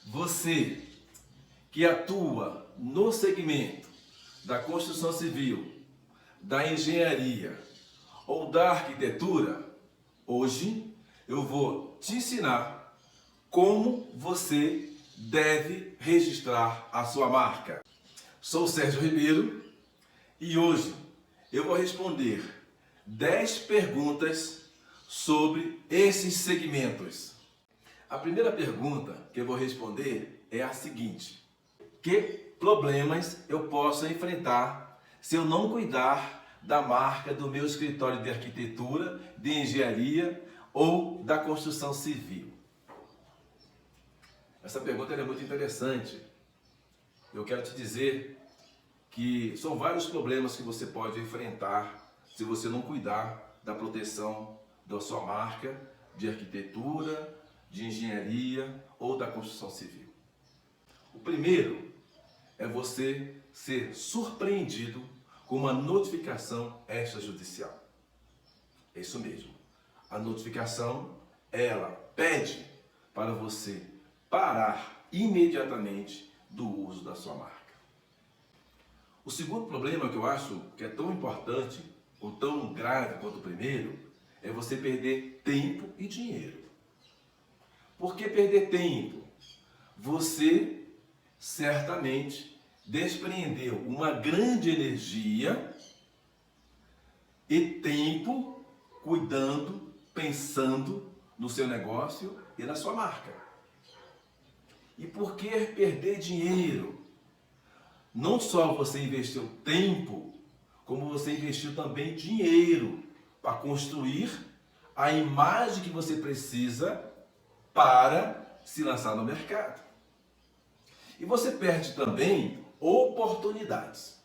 Você que atua no segmento da construção civil, da engenharia ou da arquitetura, hoje eu vou te ensinar como você deve registrar a sua marca. Sou o Sérgio Ribeiro e hoje eu vou responder 10 perguntas sobre esses segmentos. A primeira pergunta que eu vou responder é a seguinte: que problemas eu posso enfrentar se eu não cuidar da marca do meu escritório de arquitetura, de engenharia ou da construção civil? Essa pergunta é muito interessante. Eu quero te dizer que são vários problemas que você pode enfrentar se você não cuidar da proteção da sua marca de arquitetura, de engenharia ou da construção civil. O primeiro é você ser surpreendido com uma notificação extrajudicial. É isso mesmo. A notificação, ela pede para você parar imediatamente do uso da sua marca. O segundo problema que eu acho que é tão importante ou tão grave quanto o primeiro é você perder tempo e dinheiro. Por que perder tempo? Você certamente despreendeu uma grande energia e tempo cuidando, pensando no seu negócio e na sua marca. E por que perder dinheiro? Não só você investiu tempo, como você investiu também dinheiro para construir a imagem que você precisa para se lançar no mercado. E você perde também oportunidades.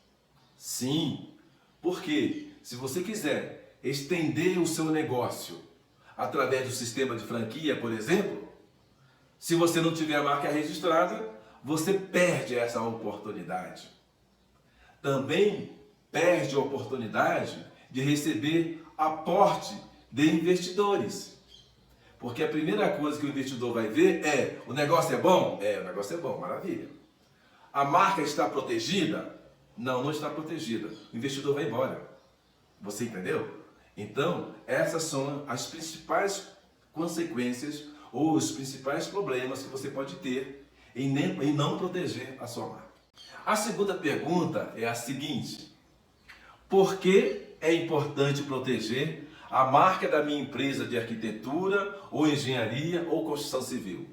Sim, porque se você quiser estender o seu negócio através do sistema de franquia, por exemplo, se você não tiver a marca registrada, você perde essa oportunidade. Também perde a oportunidade de receber aporte de investidores. Porque a primeira coisa que o investidor vai ver é: o negócio é bom? É, o negócio é bom, maravilha. A marca está protegida? Não, não está protegida. O investidor vai embora. Você entendeu? Então, essas são as principais consequências ou os principais problemas que você pode ter em não proteger a sua marca. A segunda pergunta é a seguinte: por que é importante proteger a marca da minha empresa de arquitetura, ou engenharia, ou construção civil?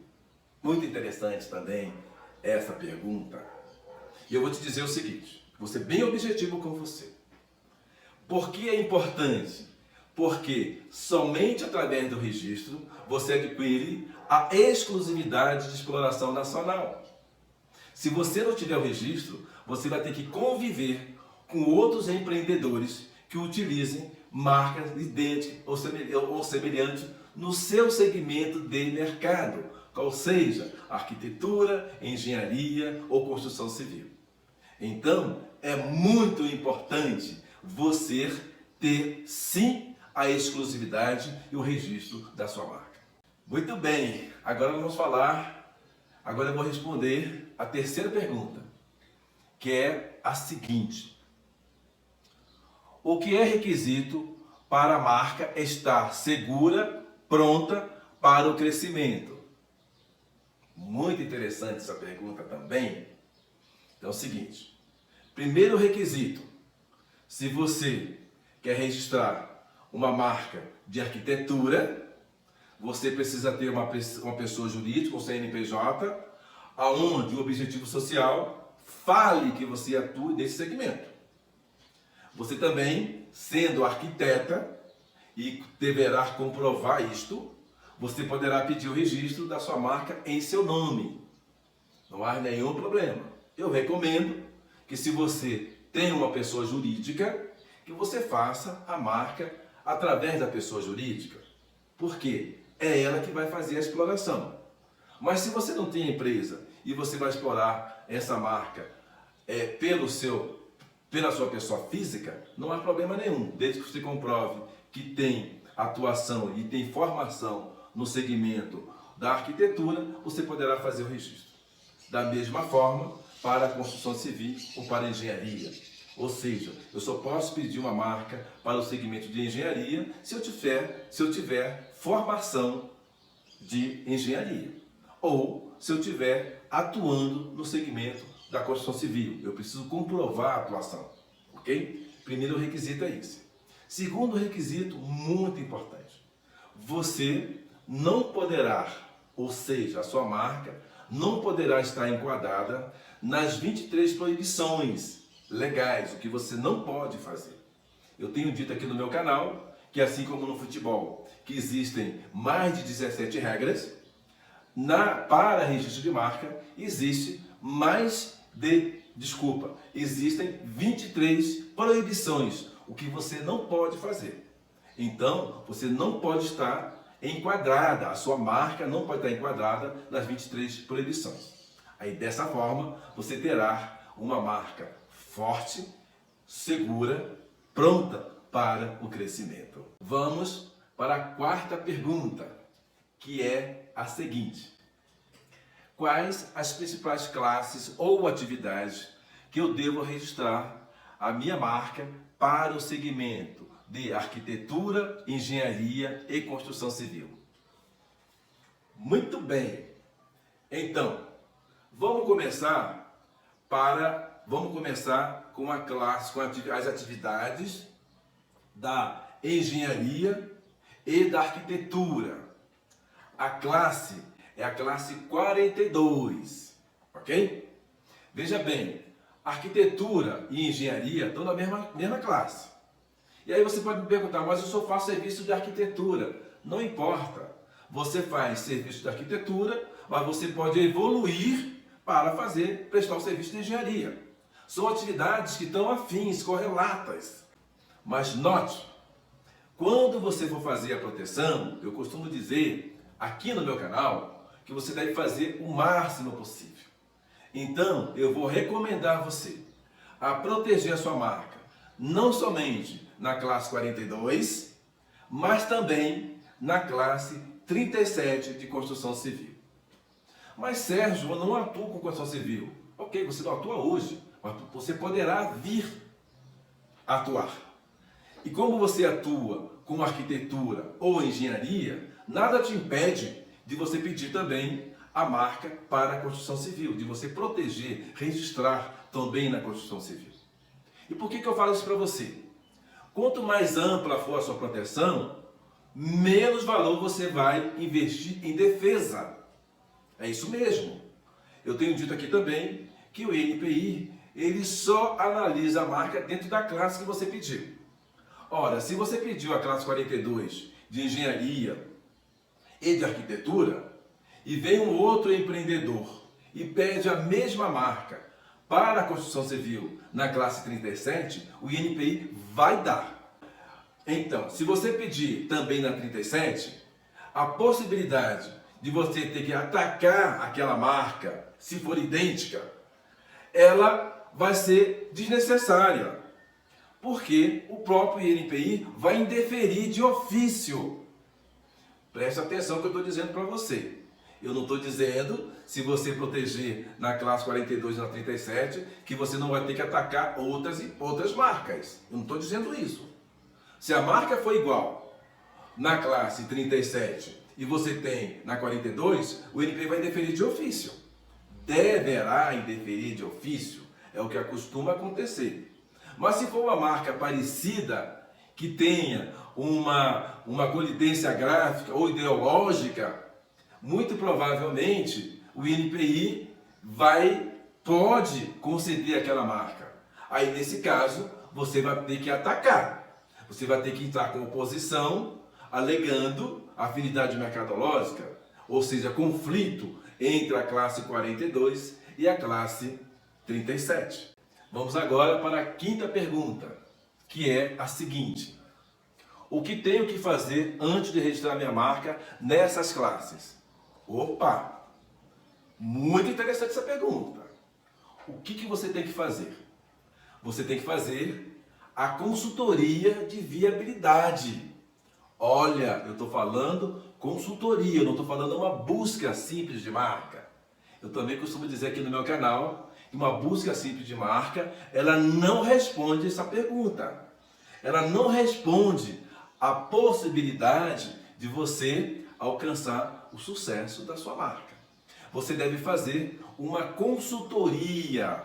Muito interessante também essa pergunta. E eu vou te dizer o seguinte, vou ser bem objetivo com você. Por que é importante? Porque somente através do registro você adquire a exclusividade de exploração nacional. Se você não tiver o registro, você vai ter que conviver com outros empreendedores que utilizem marcas idênticas ou semelhantes no seu segmento de mercado, qual seja arquitetura, engenharia ou construção civil. Então, é muito importante você ter sim a exclusividade e o registro da sua marca. Muito bem, agora eu vou responder a terceira pergunta, que é a seguinte: o que é requisito para a marca estar segura, pronta para o crescimento? Muito interessante essa pergunta também. Então é o seguinte: primeiro requisito, se você quer registrar uma marca de arquitetura, você precisa ter uma pessoa jurídica, um CNPJ, aonde o objetivo social fale que você atua nesse segmento. Você também, sendo arquiteta, e deverá comprovar isto, você poderá pedir o registro da sua marca em seu nome. Não há nenhum problema. Eu recomendo que, se você tem uma pessoa jurídica, que você faça a marca através da pessoa jurídica. Por quê? É ela que vai fazer a exploração. Mas se você não tem empresa e você vai explorar essa marca pela sua pessoa física, não há problema nenhum, desde que você comprove que tem atuação e tem formação no segmento da arquitetura, você poderá fazer o registro. Da mesma forma, para a construção civil ou para a engenharia. Ou seja, eu só posso pedir uma marca para o segmento de engenharia se eu tiver formação de engenharia. Ou se eu estiver atuando no segmento da construção civil. Eu preciso comprovar a atuação. Ok? Primeiro requisito é esse. Segundo requisito, muito importante. Você não poderá, ou seja, a sua marca não poderá estar enquadrada nas 23 proibições legais, o que você não pode fazer. Eu tenho dito aqui no meu canal que, assim como no futebol, que existem mais de 17 regras, para registro de marca existem 23 proibições, o que você não pode fazer. Então, você não pode estar enquadrada, a sua marca não pode estar enquadrada nas 23 proibições. Aí, dessa forma, você terá uma marca forte, segura, pronta para o crescimento. Vamos para a quarta pergunta, que é a seguinte: quais as principais classes ou atividades que eu devo registrar a minha marca para o segmento de arquitetura, engenharia e construção civil? Muito bem. Então, vamos começar com a classe, com as atividades da engenharia e da arquitetura. A classe é a classe 42, ok? Veja bem, arquitetura e engenharia estão na mesma classe. E aí você pode me perguntar, mas eu só faço serviço de arquitetura. Não importa. Você faz serviço de arquitetura, mas você pode evoluir para prestar o serviço de engenharia. São atividades que estão afins, correlatas. Mas note, quando você for fazer a proteção, eu costumo dizer aqui no meu canal que você deve fazer o máximo possível. Então, eu vou recomendar você a proteger a sua marca, não somente na classe 42, mas também na classe 37 de construção civil. Mas Sérgio, eu não atuo com construção civil. Ok, você não atua hoje, mas você poderá vir atuar. E como você atua com arquitetura ou engenharia, nada te impede de você pedir também a marca para a construção civil, de você proteger, registrar também na construção civil. E por que eu falo isso para você? Quanto mais ampla for a sua proteção, menos valor você vai investir em defesa. É isso mesmo. Eu tenho dito aqui também que o INPI, ele só analisa a marca dentro da classe que você pediu. Ora, se você pediu a classe 42 de engenharia e de arquitetura, e vem um outro empreendedor e pede a mesma marca para a construção civil na classe 37, o INPI vai dar. Então, se você pedir também na 37, a possibilidade de você ter que atacar aquela marca, se for idêntica, ela vai ser desnecessária, porque o próprio INPI vai indeferir de ofício. Preste atenção no que eu estou dizendo para você. Eu não estou dizendo, se você proteger na classe 42 e na 37, que você não vai ter que atacar outras marcas. Eu não estou dizendo isso. Se a marca for igual na classe 37 e você tem na 42, o INPI vai indeferir de ofício. Deverá indeferir de ofício, é o que costuma acontecer. Mas se for uma marca parecida, que tenha uma colidência gráfica ou ideológica, muito provavelmente o INPI pode conceder aquela marca. Aí, nesse caso, você vai ter que atacar. Você vai ter que entrar com oposição, alegando afinidade mercadológica, ou seja, conflito entre a classe 42 e a classe 37. Vamos agora para a quinta pergunta, que é a seguinte: o que tenho que fazer antes de registrar minha marca nessas classes? Opa! Muito interessante essa pergunta. O que você tem que fazer? Você tem que fazer a consultoria de viabilidade. Olha, eu estou falando consultoria, eu não estou falando uma busca simples de marca. Eu também costumo dizer aqui no meu canal que uma busca simples de marca, ela não responde essa pergunta. Ela não responde a possibilidade de você alcançar o sucesso da sua marca. Você deve fazer uma consultoria.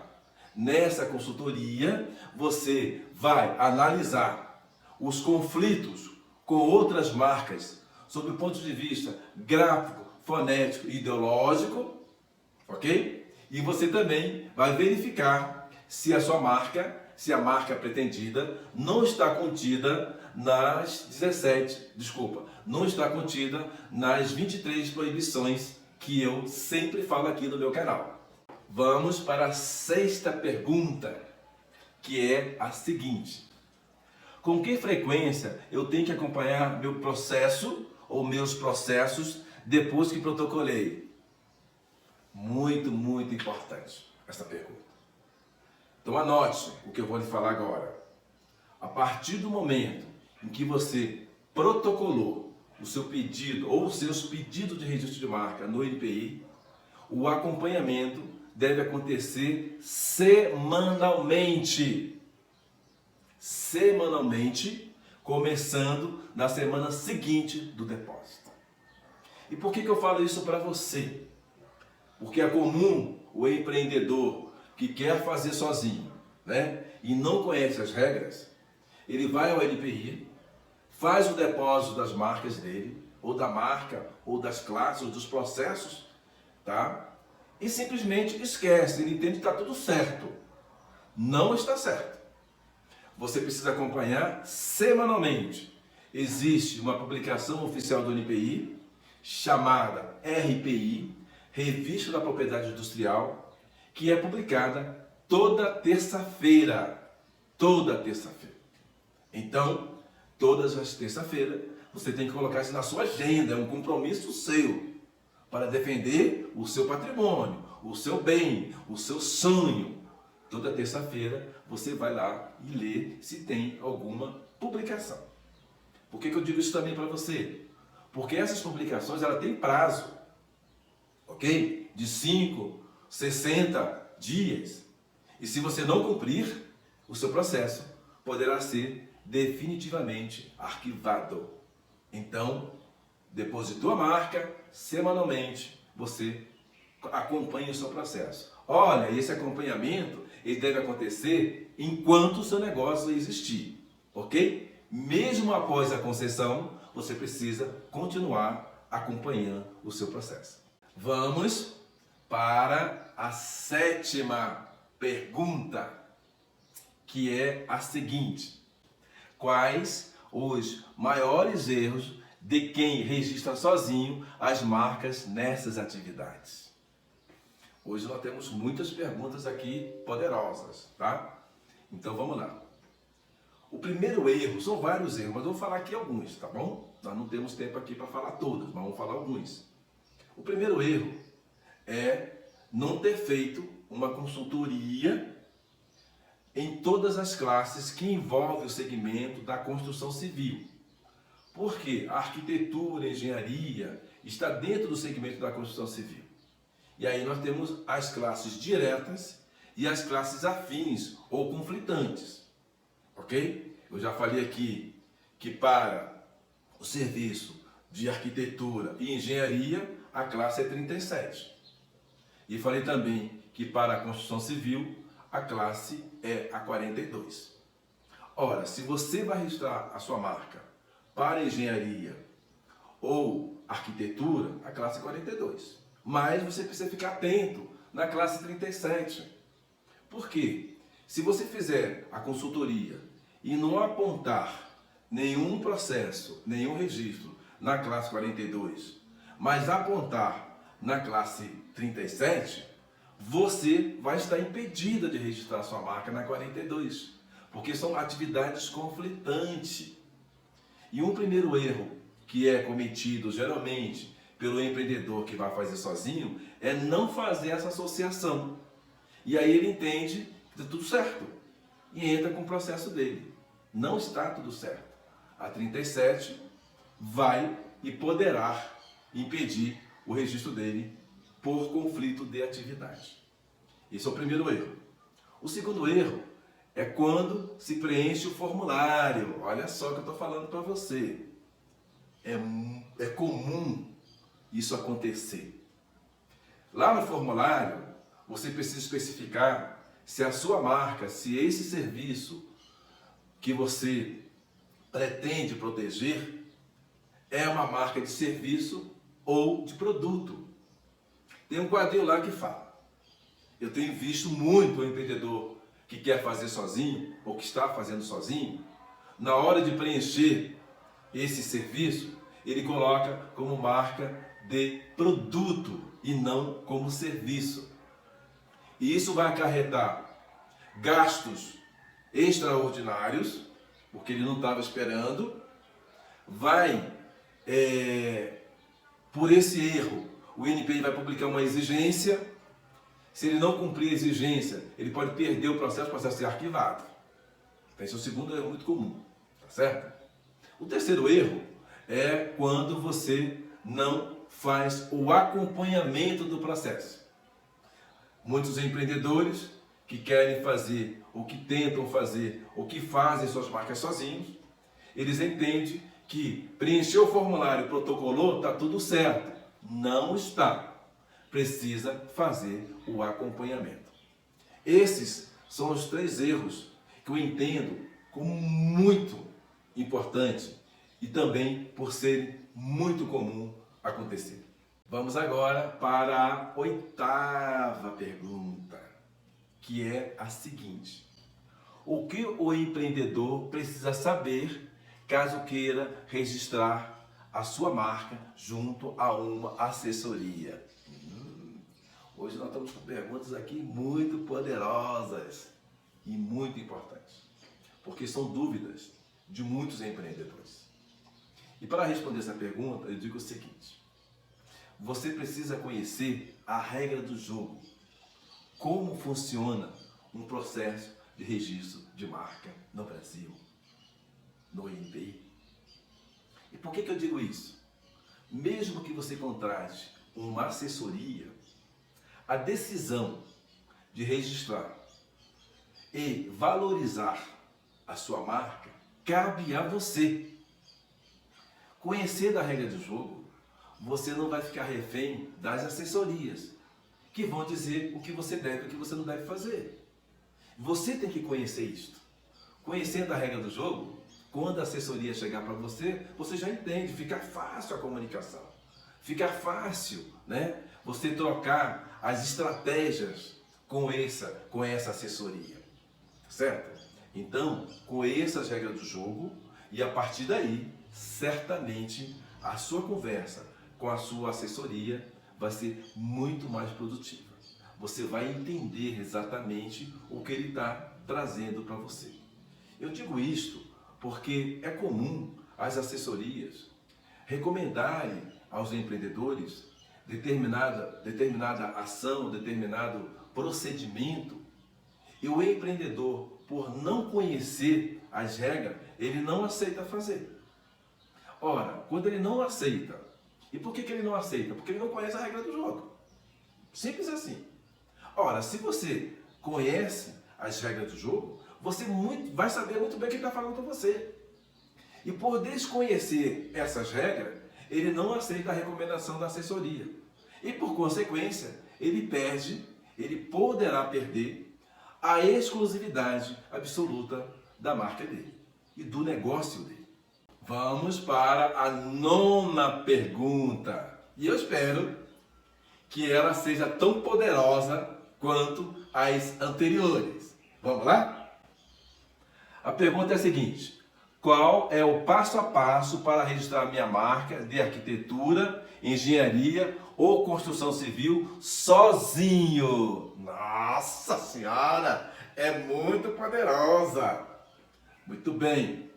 Nessa consultoria, você vai analisar os conflitos com outras marcas sob o ponto de vista gráfico, fonético e ideológico, ok? E você também vai verificar se a sua marca, se a marca pretendida não está contida não está contida nas 23 proibições que eu sempre falo aqui no meu canal. Vamos para a 6ª pergunta, que é a seguinte: com que frequência eu tenho que acompanhar meu processo ou meus processos depois que protocolei? Muito, muito importante essa pergunta. Então anote o que eu vou lhe falar agora. A partir do momento em que você protocolou o seu pedido ou os seus pedidos de registro de marca no NPI, o acompanhamento deve acontecer semanalmente. Semanalmente, começando na semana seguinte do depósito. E por que eu falo isso para você? Porque é comum o empreendedor que quer fazer sozinho, né, e não conhece as regras, ele vai ao NPI, faz o depósito das marcas dele, ou da marca, ou das classes, ou dos processos, tá? E simplesmente esquece, ele entende que está tudo certo. Não está certo. Você precisa acompanhar semanalmente. Existe uma publicação oficial do NPI, chamada RPI, Revista da Propriedade Industrial, que é publicada toda terça-feira. Toda terça-feira. Então, todas as terças-feiras, você tem que colocar isso na sua agenda, é um compromisso seu, para defender o seu patrimônio, o seu bem, o seu sonho. Toda terça-feira, você vai lá e lê se tem alguma publicação. Por que eu digo isso também para você? Porque essas publicações, ela tem prazo, ok? De 5, 60 dias. E se você não cumprir, o seu processo poderá ser definitivamente arquivado. Então, depositou a marca, semanalmente você acompanha o seu processo. Olha, esse acompanhamento ele deve acontecer enquanto o seu negócio existir, ok? Mesmo após a concessão, você precisa continuar acompanhando o seu processo. Vamos para a 7ª pergunta, que é a seguinte: quais os maiores erros de quem registra sozinho as marcas nessas atividades? Hoje nós temos muitas perguntas aqui poderosas, tá? Então vamos lá. O primeiro erro, são vários erros, mas eu vou falar aqui alguns, tá bom? Nós não temos tempo aqui para falar todos, mas vamos falar alguns. O primeiro erro é não ter feito uma consultoria em todas as classes que envolvem o segmento da construção civil. Porque a arquitetura, a engenharia está dentro do segmento da construção civil. E aí nós temos as classes diretas e as classes afins ou conflitantes. Ok? Eu já falei aqui que para o serviço de arquitetura e engenharia, a classe é 37. E falei também que para a construção civil, a classe é a 42. Ora, se você vai registrar a sua marca para engenharia ou arquitetura, a classe é 42. Mas você precisa ficar atento na classe 37. Por quê? Se você fizer a consultoria e não apontar nenhum processo, nenhum registro na classe 42, mas apontar na classe 37, você vai estar impedida de registrar sua marca na 42, porque são atividades conflitantes. E um primeiro erro que é cometido geralmente pelo empreendedor que vai fazer sozinho é não fazer essa associação. E aí ele entende que está tudo certo e entra com o processo dele. Não está tudo certo. A 37 vai e poderá impedir o registro dele por conflito de atividade. Esse é o primeiro erro. O segundo erro é quando se preenche o formulário. Olha só o que eu estou falando para você. É comum isso acontecer. Lá no formulário, você precisa especificar se a sua marca, se esse serviço que você pretende proteger é uma marca de serviço ou de produto. Tem um quadrinho lá que fala. Eu tenho visto muito o empreendedor que quer fazer sozinho ou que está fazendo sozinho, na hora de preencher esse serviço, ele coloca como marca de produto e não como serviço. E isso vai acarretar gastos extraordinários, porque ele não estava esperando. Por esse erro, o INPI vai publicar uma exigência. Se ele não cumprir a exigência, ele pode perder o processo ser arquivado. Então, esse é o segundo erro muito comum, tá certo? O terceiro erro é quando você não faz o acompanhamento do processo. Muitos empreendedores que querem fazer, ou que tentam fazer, ou que fazem suas marcas sozinhos, eles entendem que preencher o formulário, protocolou, está tudo certo. Não está. Precisa fazer o acompanhamento. Esses são os 3 erros que eu entendo como muito importante e também por serem muito comum acontecer. Vamos agora para a 8ª pergunta, que é a seguinte: o que o empreendedor precisa saber caso queira registrar a sua marca junto a uma assessoria? Hoje nós estamos com perguntas aqui muito poderosas e muito importantes, porque são dúvidas de muitos empreendedores. E para responder essa pergunta, eu digo o seguinte: você precisa conhecer a regra do jogo, como funciona um processo de registro de marca no Brasil, no INPI. E por que eu digo isso? Mesmo que você contrate uma assessoria, a decisão de registrar e valorizar a sua marca cabe a você. Conhecendo a regra do jogo, você não vai ficar refém das assessorias, que vão dizer o que você deve e o que você não deve fazer. Você tem que conhecer isto. Conhecendo a regra do jogo, quando a assessoria chegar para você, você já entende, fica fácil a comunicação. Fica fácil, né, você trocar as estratégias com essa assessoria, certo? Então, conheça as regras do jogo e a partir daí, certamente, a sua conversa com a sua assessoria vai ser muito mais produtiva. Você vai entender exatamente o que ele está trazendo para você. Eu digo isto porque é comum as assessorias recomendarem aos empreendedores determinada ação, determinado procedimento, e o empreendedor, por não conhecer as regras, ele não aceita fazer. Ora, quando ele não aceita, e por que ele não aceita? Porque ele não conhece a regra do jogo. Simples assim. Ora, se você conhece as regras do jogo, você vai saber muito bem o que ele está falando com você. E por desconhecer essas regras, ele não aceita a recomendação da assessoria. E por consequência, ele poderá perder a exclusividade absoluta da marca dele e do negócio dele. Vamos para a 9ª pergunta. E eu espero que ela seja tão poderosa quanto as anteriores. Vamos lá? A pergunta é a seguinte: qual é o passo a passo para registrar minha marca de arquitetura, engenharia ou construção civil sozinho? Nossa Senhora, é muito poderosa. Muito bem.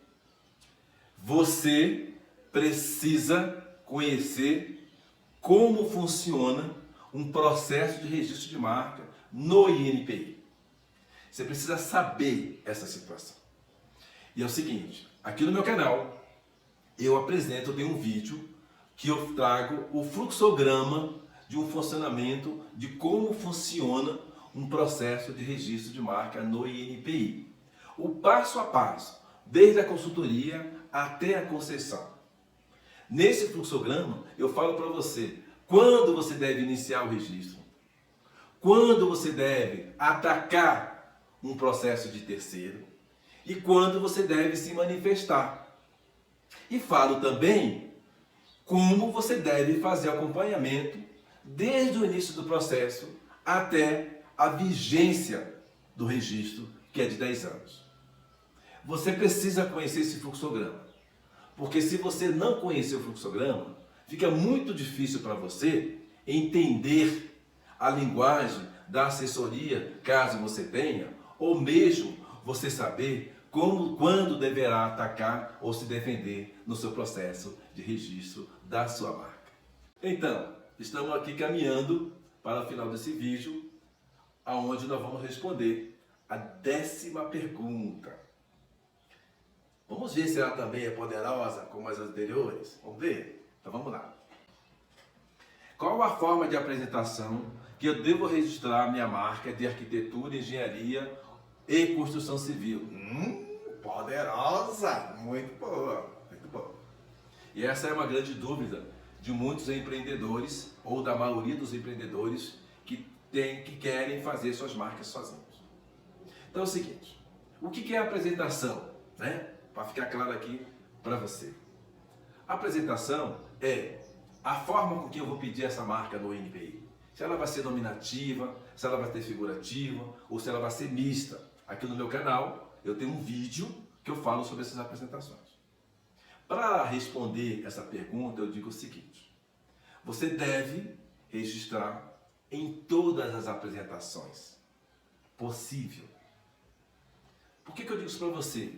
Você precisa conhecer como funciona um processo de registro de marca no INPI. Você precisa saber essa situação. E é o seguinte, aqui no meu canal eu tenho um vídeo que eu trago o fluxograma de um funcionamento, de como funciona um processo de registro de marca no INPI. O passo a passo, desde a consultoria até a concessão. Nesse fluxograma, eu falo para você quando você deve iniciar o registro, quando você deve atacar um processo de terceiro e quando você deve se manifestar. E falo também como você deve fazer acompanhamento desde o início do processo até a vigência do registro, que é de 10 anos. Você precisa conhecer esse fluxograma, porque se você não conhecer o fluxograma, fica muito difícil para você entender a linguagem da assessoria, caso você tenha, ou mesmo você saber quando deverá atacar ou se defender no seu processo de registro da sua marca. Então, estamos aqui caminhando para o final desse vídeo, onde nós vamos responder a 10ª pergunta. Vamos ver se ela também é poderosa como as anteriores? Vamos ver? Então vamos lá. Qual a forma de apresentação que eu devo registrar minha marca de arquitetura, engenharia e construção civil? Poderosa! Muito boa, muito boa. E essa é uma grande dúvida de muitos empreendedores, ou da maioria dos empreendedores que querem fazer suas marcas sozinhos. Então é o seguinte, o que é a apresentação, né? Para ficar claro aqui para você. A apresentação é a forma com que eu vou pedir essa marca no INPI. Se ela vai ser nominativa, se ela vai ser figurativa ou se ela vai ser mista. Aqui no meu canal eu tenho um vídeo que eu falo sobre essas apresentações. Para responder essa pergunta eu digo o seguinte: você deve registrar em todas as apresentações possível. Por que eu digo isso para você?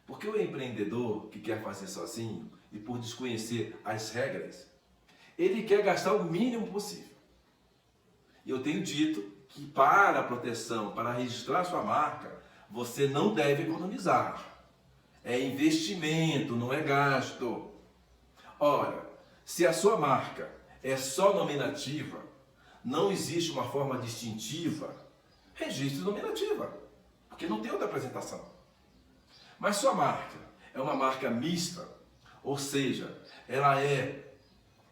Porque o empreendedor que quer fazer sozinho e por desconhecer as regras, ele quer gastar o mínimo possível. E eu tenho dito que para a proteção, para registrar sua marca, você não deve economizar. É investimento, não é gasto. Ora, se a sua marca é só nominativa, não existe uma forma distintiva, registre nominativa, porque não tem outra apresentação. Mas sua marca é uma marca mista, ou seja, ela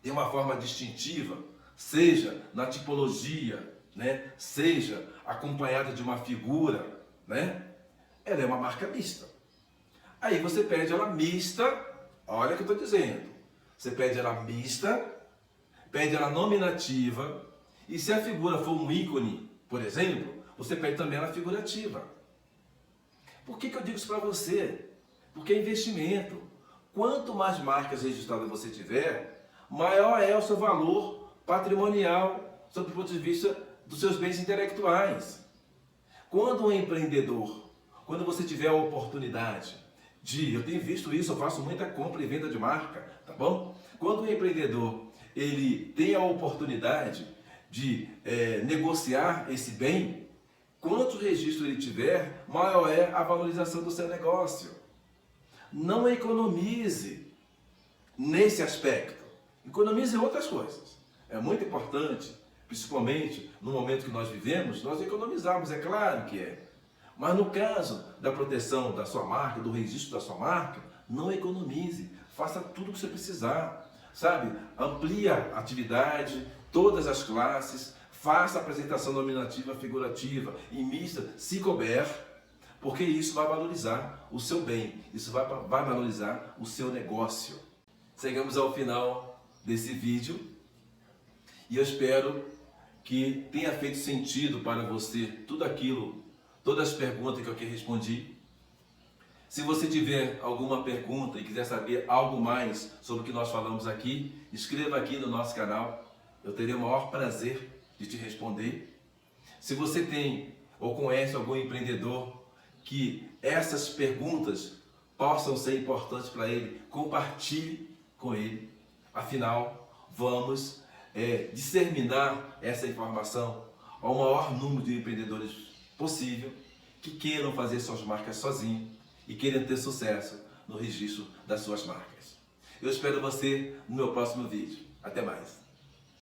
tem uma forma distintiva, seja na tipologia, né, seja acompanhada de uma figura, né, ela é uma marca mista. Aí você pede ela mista, olha o que eu estou dizendo, você pede ela mista, pede ela nominativa, e se a figura for um ícone, por exemplo, você pede também ela figurativa. Por que eu digo isso para você? Porque é investimento. Quanto mais marcas registradas você tiver, maior é o seu valor patrimonial, sob o ponto de vista dos seus bens intelectuais. Quando um empreendedor, quando você tiver a oportunidade eu tenho visto isso, eu faço muita compra e venda de marca, tá bom? Quando o empreendedor, ele tem a oportunidade de negociar esse bem, quanto registro ele tiver, maior é a valorização do seu negócio. Não economize nesse aspecto. Economize em outras coisas. É muito importante, principalmente no momento que nós vivemos, nós economizarmos, é claro que é. Mas no caso da proteção da sua marca, do registro da sua marca, não economize. Faça tudo o que você precisar. Sabe? Amplie a atividade, todas as classes. Faça a apresentação nominativa, figurativa e mista, se couber, porque isso vai valorizar o seu bem, isso vai valorizar o seu negócio. Chegamos ao final desse vídeo e eu espero que tenha feito sentido para você todas as perguntas que eu aqui respondi. Se você tiver alguma pergunta e quiser saber algo mais sobre o que nós falamos aqui, escreva aqui no nosso canal, eu terei o maior prazer de te responder. Se você tem ou conhece algum empreendedor que essas perguntas possam ser importantes para ele, compartilhe com ele. Afinal, vamos disseminar essa informação ao maior número de empreendedores possível que queiram fazer suas marcas sozinhos e queiram ter sucesso no registro das suas marcas. Eu espero você no meu próximo vídeo. Até mais!